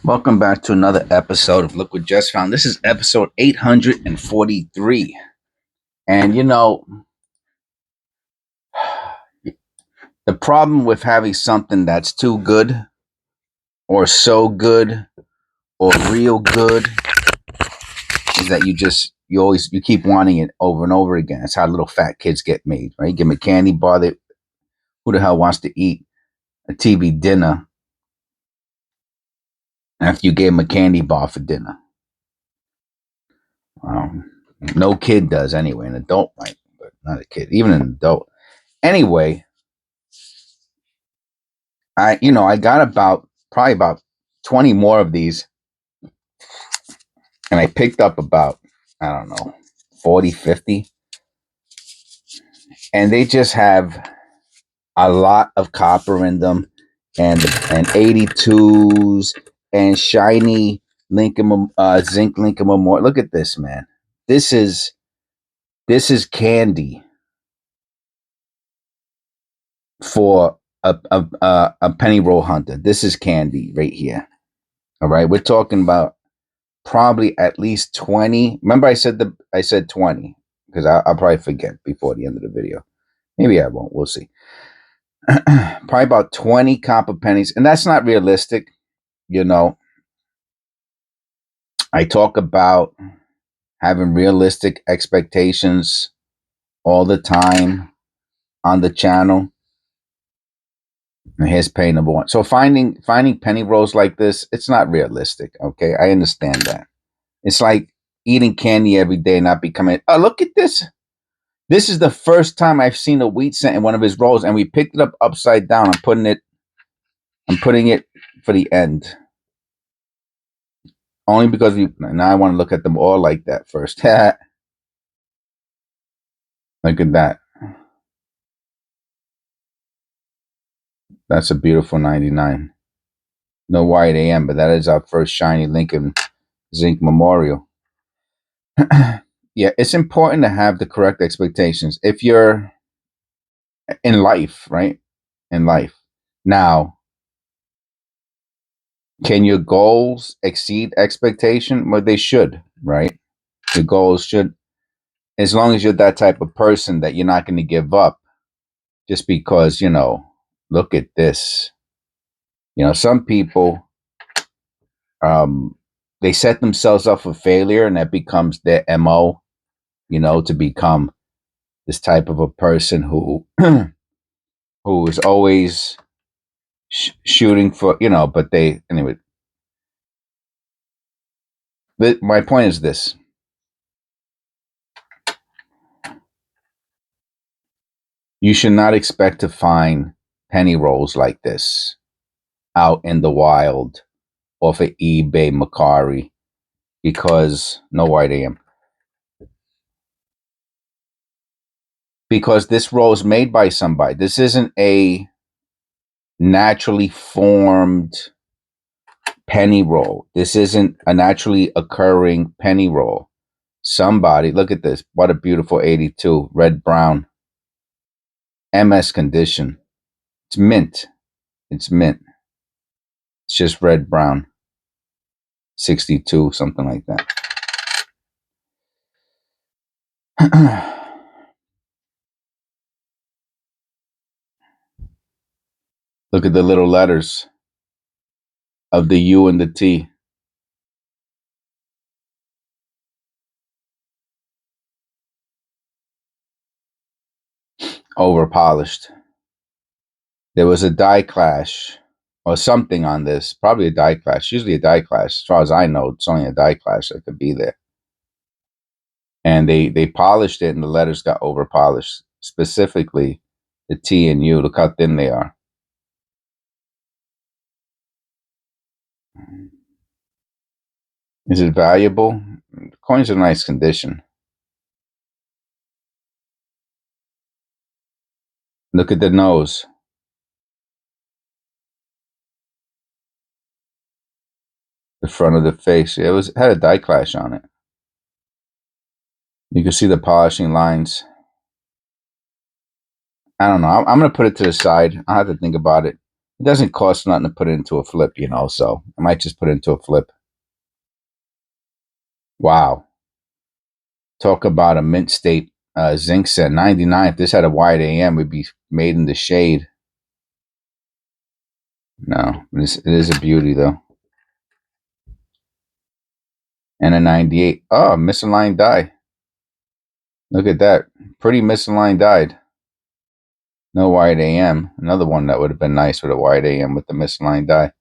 Welcome back to another episode of Look What Just Found. This is episode 843. And the problem with having something that's too good or so good or real good is that you keep wanting it over and over again. That's how little fat kids get made, right? You give them a candy bar. Who the hell wants to eat a TV dinner after you gave them a candy bar for dinner? No kid does anyway. An adult might, but not a kid. Even an adult. Anyway, I got probably about 20 more of these, and I picked up about, I don't know, 40, 50. And they just have a lot of copper in them and 82s and shiny zinc Lincoln Memorial. Look at this, man. This is candy for a penny roll hunter. This is candy right here. All right, we're talking about probably at least 20. Remember, I said 20 because I'll probably forget before the end of the video. Maybe I won't. We'll see. Probably about 20 copper pennies, and that's not realistic. I talk about having realistic expectations all the time on the channel. And here's penny number one. So finding penny rolls like this, it's not realistic. Okay, I understand that. It's like eating candy every day, not becoming. Oh, look at this. This is the first time I've seen a wheat cent in one of his rolls, and we picked it up upside down. I'm putting it for the end. Only because now I want to look at them all like that first. Look at that. That's a beautiful 99. No white AM, but that is our first shiny Lincoln zinc memorial. Yeah, it's important to have the correct expectations if you're in life, right? In life. Now, can your goals exceed expectation? Well, they should, right? Your goals should, as long as you're that type of person that you're not going to give up just because, look at this. Some people, they set themselves up for failure, and that becomes their MO, to become this type of a person who who is always shooting for, but anyway. My point is this. You should not expect to find penny rolls like this out in the wild off of eBay, Macari, because no white AM. Because this roll is made by somebody. This isn't a naturally formed penny roll. This isn't a naturally occurring penny roll. Somebody, look at this. What a beautiful 82, red brown, MS condition. It's mint. It's mint. It's just red brown. 62, something like that. Look at the little letters of the U and the T. Over polished. There was a die clash or something on this. Probably a die clash. Usually a die clash. As far as I know, it's only a die clash that could be there. And they polished it, and the letters got over polished. Specifically, the T and U. Look how thin they are. Is it valuable? The coin's in nice condition. Look at the nose. The front of the face. It had a die clash on it. You can see the polishing lines. I don't know. I'm going to put it to the side. I'll have to think about it. It doesn't cost nothing to put it into a flip, you know, so I might just put it into a flip. Wow. Talk about a mint state zinc set. 99. If this had a wide AM, would be made in the shade. No, it is a beauty, though. And a 98. Oh, misaligned die. Look at that. Pretty misaligned die. No wide AM. Another one that would have been nice with a wide AM with the misaligned die.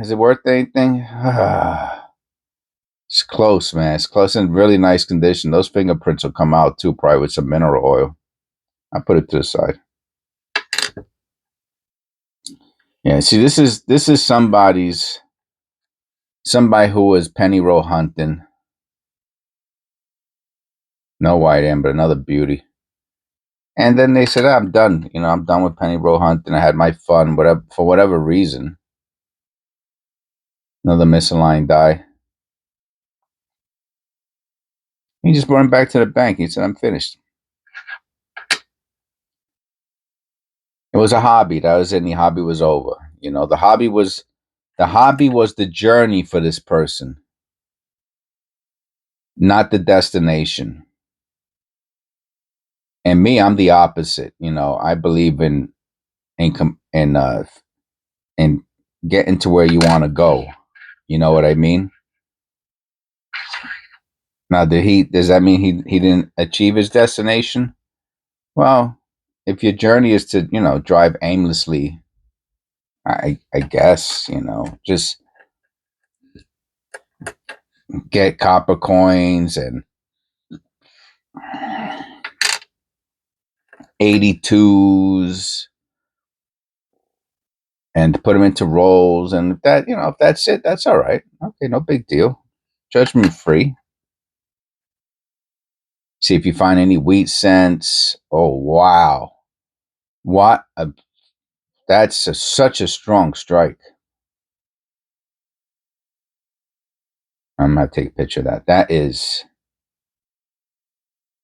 Is it worth anything? It's close, man. It's close in really nice condition. Those fingerprints will come out too, probably with some mineral oil. I'll put it to the side. Yeah, see, this is somebody who was penny roll hunting. No wide AM, but another beauty. And then they said, I'm done. You know, I'm done with penny roll hunting. I had my fun, whatever, for whatever reason. Another misaligned die. He just brought him back to the bank. He said, I'm finished. It was a hobby. That was it. And the hobby was over. You know, the hobby was the journey for this person, not the destination. And me, I'm the opposite. You know, I believe in getting to where you want to go. You know what I mean? Now, does that mean he didn't achieve his destination? Well, if your journey is to, you know, drive aimlessly, I guess, you know, just get copper coins and 82s and put them into rolls, and if that, you know, if that's it, that's all right. Okay, no big deal. Judgment free. See if you find any wheat cents. Oh wow, such a strong strike. I'm gonna take a picture of that. That is,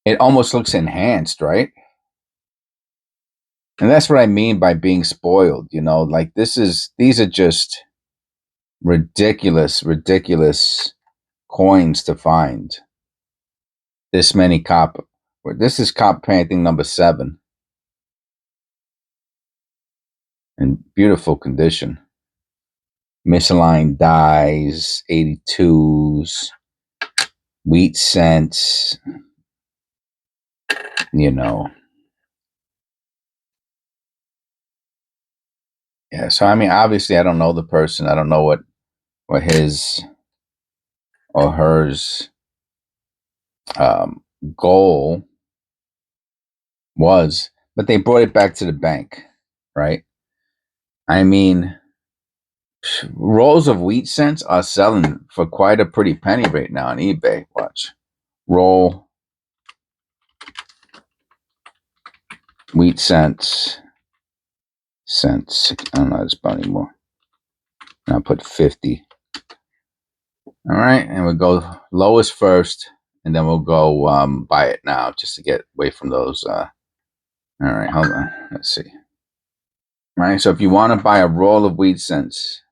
it almost looks enhanced, right? And that's what I mean by being spoiled. You know, like these are just ridiculous coins to find. This many copper. This is copper painting number 7 in beautiful condition. Misaligned dies, 82s, wheat cents, you know. Yeah, so I mean, obviously I don't know the person. I don't know what his or hers goal was, but they brought it back to the bank, right? I mean, rolls of wheat cents are selling for quite a pretty penny right now on eBay. Watch. Roll wheat cents. I don't know how to spell anymore. And I'll put 50. All right, and we'll go lowest first, and then we'll go buy it now just to get away from those. All right, hold on. Let's see. All right, so if you want to buy a roll of wheat cents,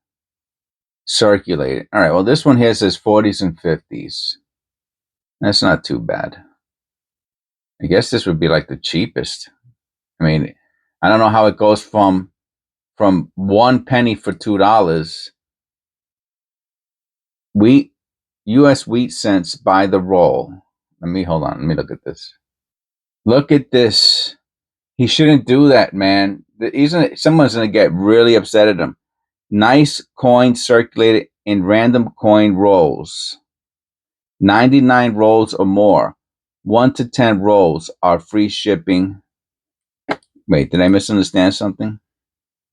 circulate it. All right, well, this one here says 40s and 50s. That's not too bad. I guess this would be like the cheapest. I mean, I don't know how it goes from 1 penny for $2. U.S. wheat cents by the roll. Hold on. Let me look at this. Look at this. He shouldn't do that, man. Someone's going to get really upset at him. Nice coin circulated in random coin rolls. 99 rolls or more. 1 to 10 rolls are free shipping. Wait, did I misunderstand something?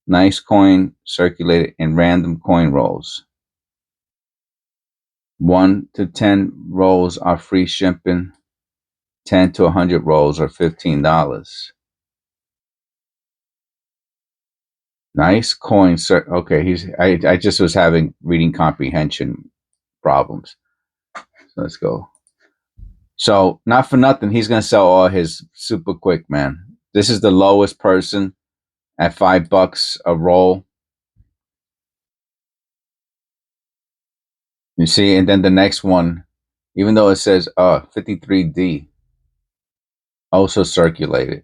Nice coin circulated in random coin rolls. 1 to 10 rolls are free shipping. 10 to 100 rolls are $15. Nice coin. Okay, I just was having reading comprehension problems. So let's go. So not for nothing, he's gonna sell all his super quick, man. This is the lowest person, at $5 a roll. You see, and then the next one, even though it says 53D, also circulated.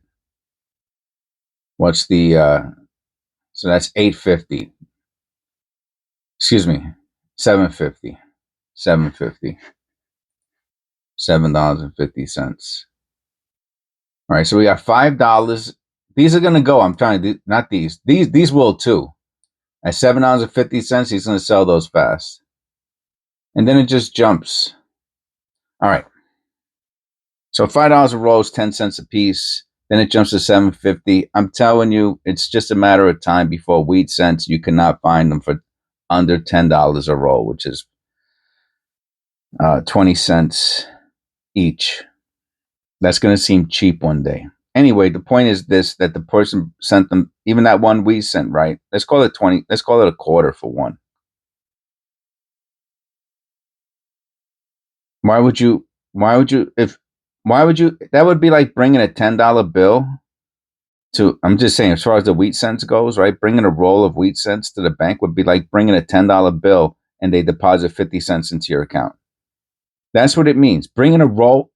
What's the so that's 850. Excuse me, 750. 750. $7.50. All right, so we got $5. These are gonna go. I'm trying to not these. These will too. At $7.50, he's gonna sell those fast. And then it just jumps. All right. So $5 a roll is 10 cents a piece. Then it jumps to $7.50. I'm telling you, it's just a matter of time before wheat cents. You cannot find them for under $10 a roll, which is 20 cents each. That's going to seem cheap one day. Anyway, the point is this: that the person sent them even that one wheat cent, right? Let's call it 20. Let's call it a quarter for one. Why would you? Why would you? Why would you? That would be like bringing a $10 bill to. I'm just saying, as far as the wheat cents goes, right? Bringing a roll of wheat cents to the bank would be like bringing a $10 bill and they deposit 50 cents into your account. That's what it means. Bringing a roll.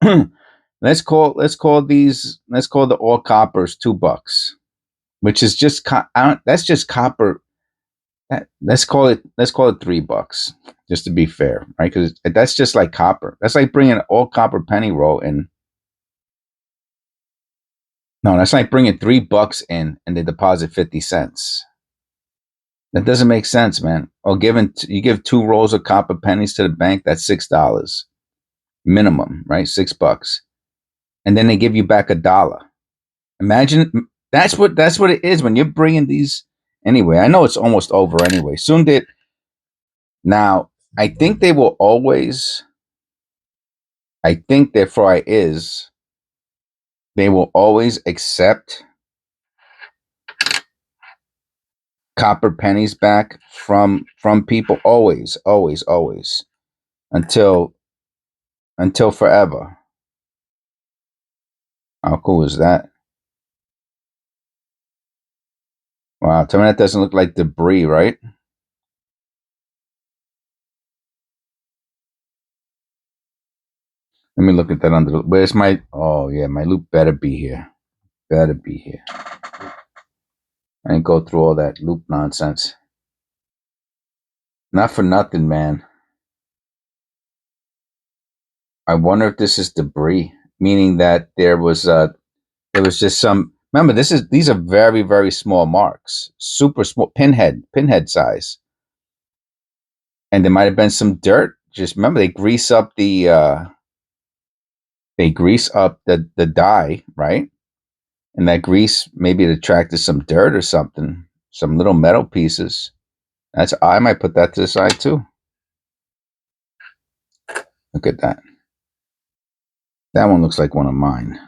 let's call the all coppers $2, which is just that's just copper. Let's call it $3, just to be fair, right? Because that's just like copper. That's like bringing an all copper penny roll in. No, that's like bringing $3 in and they deposit 50 cents. That doesn't make sense, man. Or you give 2 rolls of copper pennies to the bank, that's $6 minimum, right? $6, and then they give you back $1. Imagine that's what it is when you're bringing these. Anyway, I know it's almost over. Anyway, soon did. Now I think they will always. I think therefore I is. They will always accept copper pennies back from people. Always, until forever. How cool is that? Wow, tell me that doesn't look like debris, right? Let me look at that under. Where's my? Oh yeah, my loop better be here. Better be here. I didn't go through all that loop nonsense. Not for nothing, man. I wonder if this is debris, meaning that there was just some. Remember, these are very very small marks, super small, pinhead size, and there might have been some dirt. Just remember, they grease up the dye, right? And that grease maybe it attracted some dirt or something, some little metal pieces. I might put that to the side too. Look at that. That one looks like one of mine.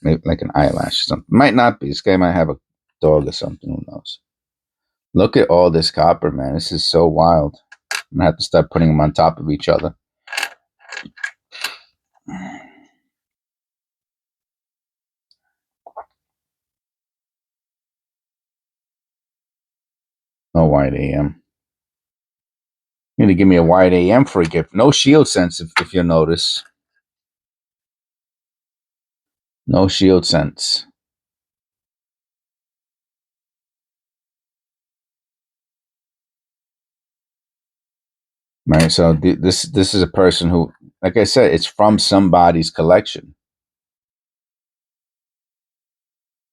Maybe like an eyelash or something. Might not be. This guy might have a dog or something. Who knows? Look at all this copper, man. This is so wild. I'm gonna have to start putting them on top of each other. No wide AM. You're gonna give me a wide AM for a gift. No shield sense, if you'll notice. No shield sense. Right. So this is a person who, like I said, it's from somebody's collection.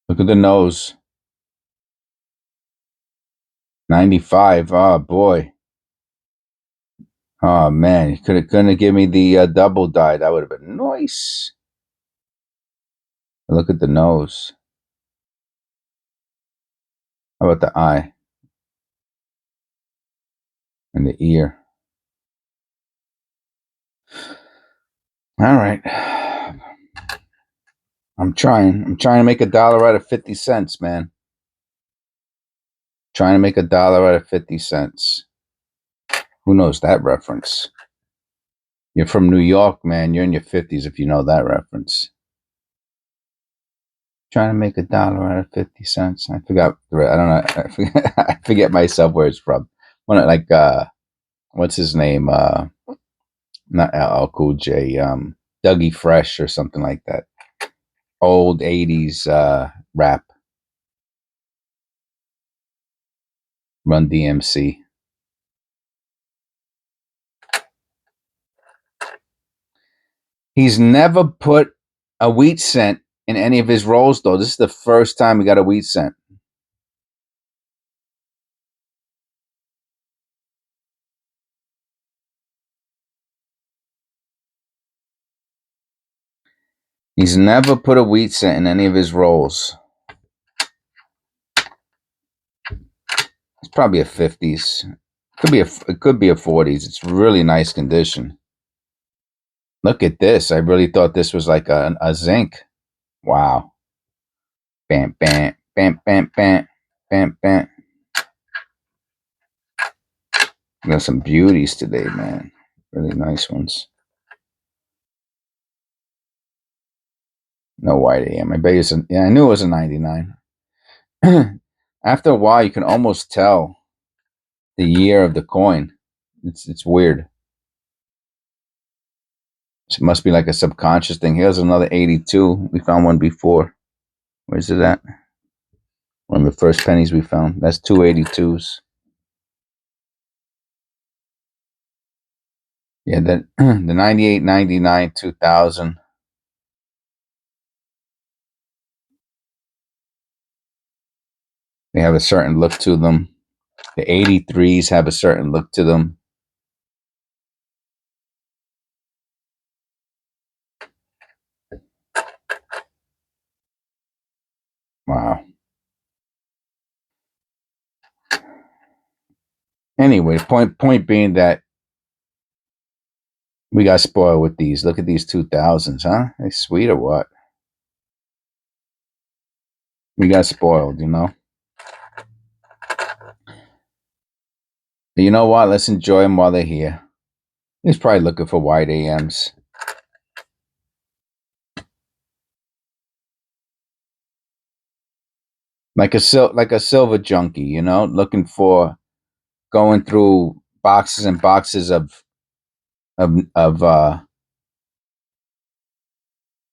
Look at the nose. 95. Oh boy. Oh man, you couldn't give me the double die. That would have been nice. Look at the nose. How about the eye and the ear? All right. I'm trying. I'm trying to make $1 out of 50 cents, man. Trying to make $1 out of 50 cents. Who knows that reference? You're from New York, man. You're in your 50s if you know that reference. Trying to make $1 out of 50 cents. I forgot. I don't know. I forget myself where it's from. One like what's his name? Not LL Cool J. Dougie Fresh or something like that. Old 80s rap. Run DMC. He's never put a wheat cent in any of his roles, though. This is the first time he got a wheat cent. He's never put a wheat cent in any of his roles. It's probably a 50s. It could be a 40s. It's really nice condition. Look at this. I really thought this was like a zinc. Wow. Bam, bam, bam, bam, bam, bam, bam. Got some beauties today, man. Really nice ones. No white AM. I bet it's I knew it was a 99. After a while, you can almost tell the year of the coin. It's weird. It must be like a subconscious thing. Here's another 82. We found one before. Where's it at? One of the first pennies we found. That's 282s. Yeah, that the 98, 99, 2000. They have a certain look to them. The 83s have a certain look to them. Wow. Anyway, point being that we got spoiled with these. Look at these 2000s, huh? They sweet or what? We got spoiled, you know? But you know what? Let's enjoy them while they're here. He's probably looking for white AMs. Like a silver junkie, you know, looking for going through boxes and boxes of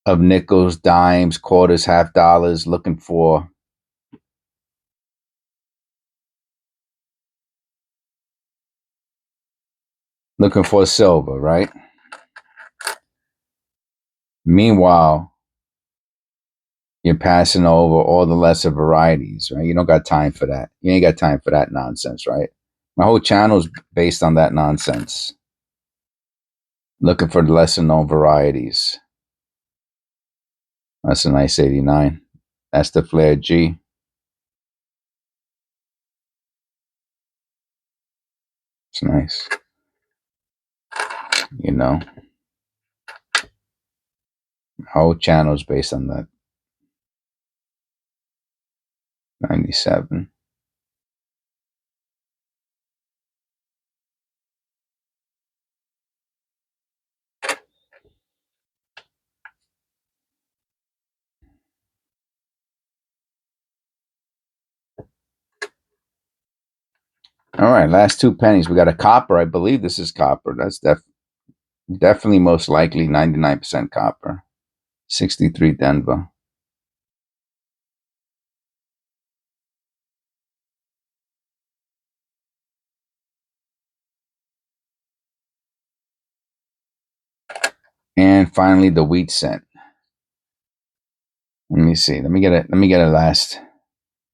nickels, dimes, quarters, half dollars, looking for silver, right? Meanwhile, you're passing over all the lesser varieties, right? You don't got time for that. You ain't got time for that nonsense, right? My whole channel is based on that nonsense. Looking for the lesser known varieties. That's a nice 89. That's the Flare G. It's nice. You know, my whole channel is based on that. 97. All right, last two pennies. We got a copper. I believe this is copper. That's definitely most likely 99% copper. 63 Denver. And finally the wheat cent. Let me see. Let me get a last.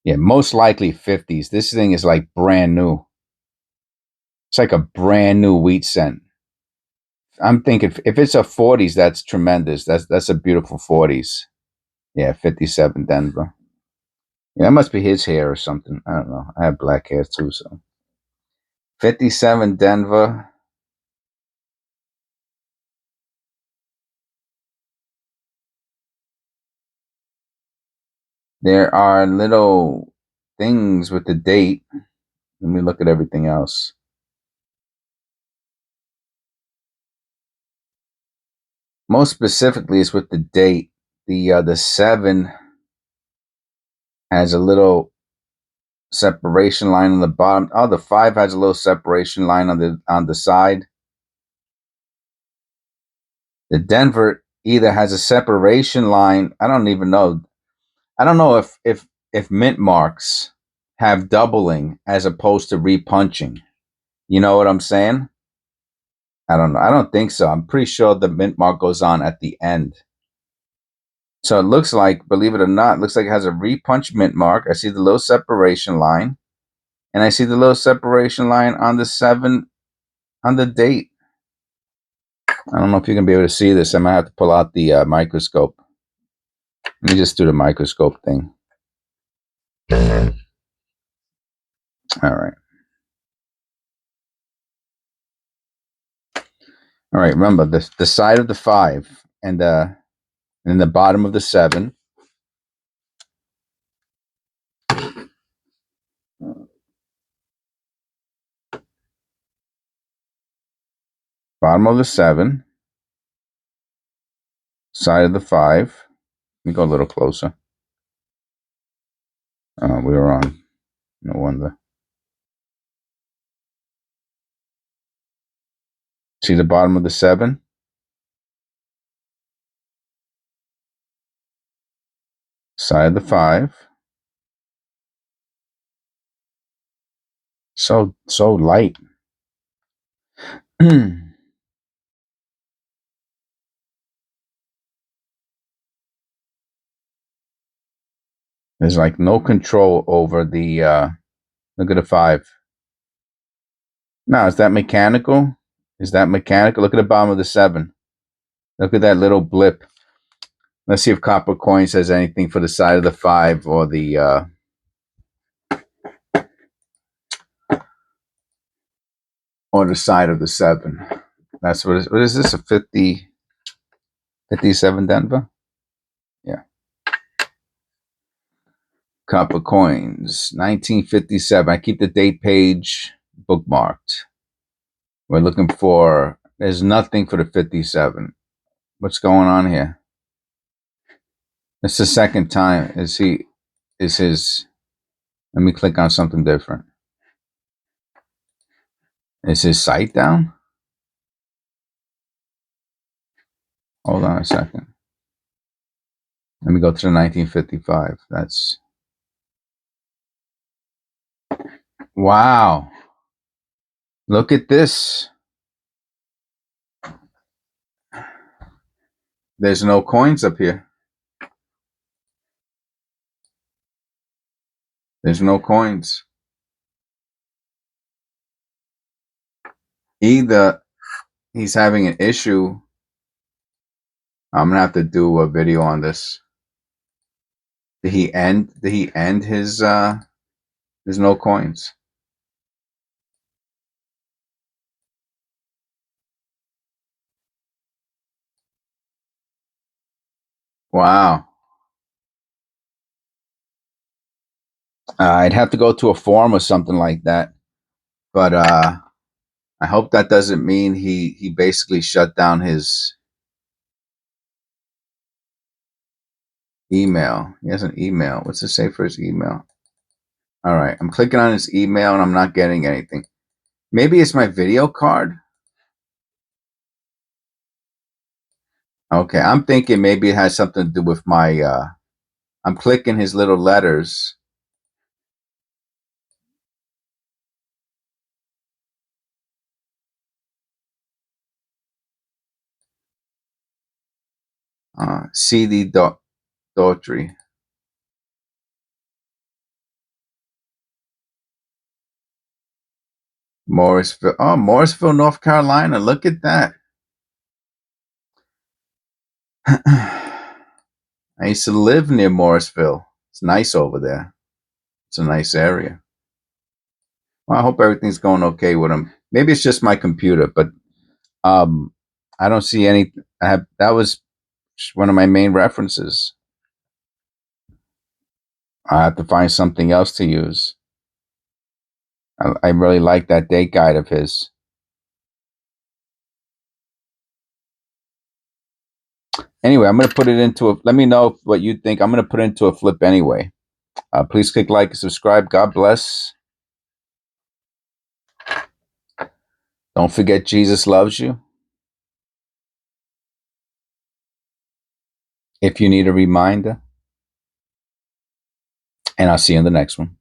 Yeah, most likely 50s. This thing is like brand new. It's like a brand new wheat cent. I'm thinking if it's a 40s, that's tremendous. That's a beautiful 40s. Yeah, 57 Denver. Yeah, that must be his hair or something. I don't know. I have black hair too, so 57 Denver. There are little things with the date. Let me look at everything else. Most specifically, it's with the date. The 7 has a little separation line on the bottom. Oh, the 5 has a little separation line on the side. The Denver either has a separation line. I don't even know. I don't know if mint marks have doubling as opposed to repunching. You know what I'm saying? I don't know. I don't think so. I'm pretty sure the mint mark goes on at the end. So it looks like, believe it or not, it looks like it has a repunch mint mark. I see the little separation line. And I see the little separation line on the 7 on the date. I don't know if you're going to be able to see this. I might have to pull out the microscope. Let me just do the microscope thing. All right. All right. Remember, the side of the 5 and the bottom of the 7. Bottom of the 7. Side of the 5. Let me go a little closer. We were on. No wonder. See the bottom of the 7? Side of the 5. So light. There's like no control over the look at the 5. No, is that mechanical? Is that mechanical? Look at the bottom of the 7. Look at that little blip. Let's see if Copper Coin says anything for the side of the 5 or the side of the 7. That's what is this, a 57 Denver? Yeah. Copper Coins, 1957. I keep the date page bookmarked. We're looking for, there's nothing for the 57. What's going on here? It's the second time. Is his, let me click on something different. Is his site down? Hold on a second. Let me go to the 1955. That's, wow. Look at this. There's no coins up here. There's no coins. Either he's having an issue. I'm gonna have to do a video on this. Did he end his there's no coins? Wow. I'd have to go to a forum or something like that. But I hope that doesn't mean he basically shut down his email. He has an email. What's it say for his email? All right, I'm clicking on his email and I'm not getting anything. Maybe it's my video card. Okay, I'm thinking maybe it has something to do with my I'm clicking his little letters. CD Daughtry. Morrisville. Oh, Morrisville, North Carolina. Look at that. I used to live near Morrisville. It's nice over there. It's a nice area. Well, I hope everything's going okay with him. Maybe it's just my computer, but I don't see any. That was one of my main references. I have to find something else to use. I really like that date guide of his. Anyway, I'm going to put it into a, let me know what you think. I'm going to put it into a flip anyway. Please click like and subscribe. God bless. Don't forget Jesus loves you. If you need a reminder. And I'll see you in the next one.